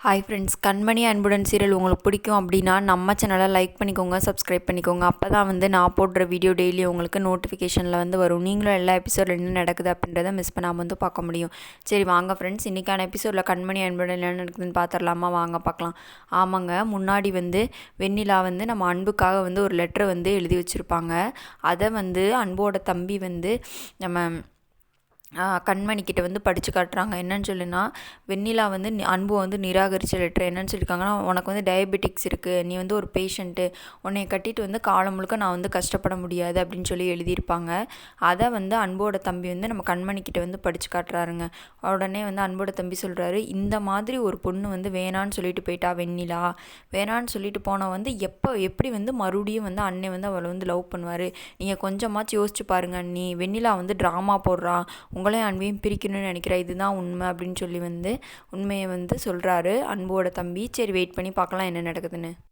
Hi friends, கண்மணி அன்புடன் serial உங்களுக்கு பிடிக்கும் அப்படின்னா நம்ம சேனலை லைக் பண்ணிக்கோங்க, சப்ஸ்கிரைப் பண்ணிக்கோங்க. அப்போ தான் நான் போடுற வீடியோ டெய்லி உங்களுக்கு நோட்டிஃபிகேஷனில் வரும். நீங்களும் எல்லா எபிசோடில் என்ன நடக்குது அப்படின்றத மிஸ் பண்ணாமல் பார்க்க முடியும். சரி வாங்க ஃப்ரெண்ட்ஸ், இன்றைக்கான எபிசோடில் கண்மணி அன்புடன் என்ன நடக்குதுன்னு பார்த்துடலாமா? வாங்க பார்க்கலாம். ஆமாங்க, முன்னாடி வெண்ணிலா நம்ம அன்புக்காக ஒரு லெட்டரை எழுதி வச்சுருப்பாங்க. அதை அன்போட தம்பி நம்ம கண்மணிக்கிட்ட படித்து காட்டுறாங்க. என்னன்னு சொல்லுன்னா, வெண்ணிலா அன்பு நிராகரித்த லெட்டர் என்னன்னு சொல்லியிருக்காங்கன்னா, உனக்கு டயபெட்டிக்ஸ் இருக்குது, நீ ஒரு பேஷண்ட்டு, உன்னை கட்டிட்டு காலம் முழுக்க நான் கஷ்டப்பட முடியாது அப்படின்னு சொல்லி எழுதியிருப்பாங்க. அதை அன்போட தம்பி நம்ம கண்மணிக்கிட்ட படித்து காட்டுறாருங்க. உடனே அன்போட தம்பி சொல்கிறாரு, இந்த மாதிரி ஒரு பொண்ணு வேணான்னு சொல்லிட்டு போயிட்டா வெண்ணிலா, வேணான்னு சொல்லிட்டு போனால் எப்படி மறுபடியும் அண்ணன் அவளை லவ் பண்ணுவார், நீங்கள் கொஞ்சமாச்சு யோசிச்சு பாருங்க அண்ணி, வெண்ணிலா ட்ராமா போடுறா, உங்களையும் அன்பையும் பிரிக்கணும்னு நினைக்கிறேன், இதுதான் உண்மை அப்படின்னு சொல்லி உண்மையை சொல்கிறாரு அன்போட தம்பி. சரி வெயிட் பண்ணி பார்க்கலாம் என்ன நடக்குதுன்னு.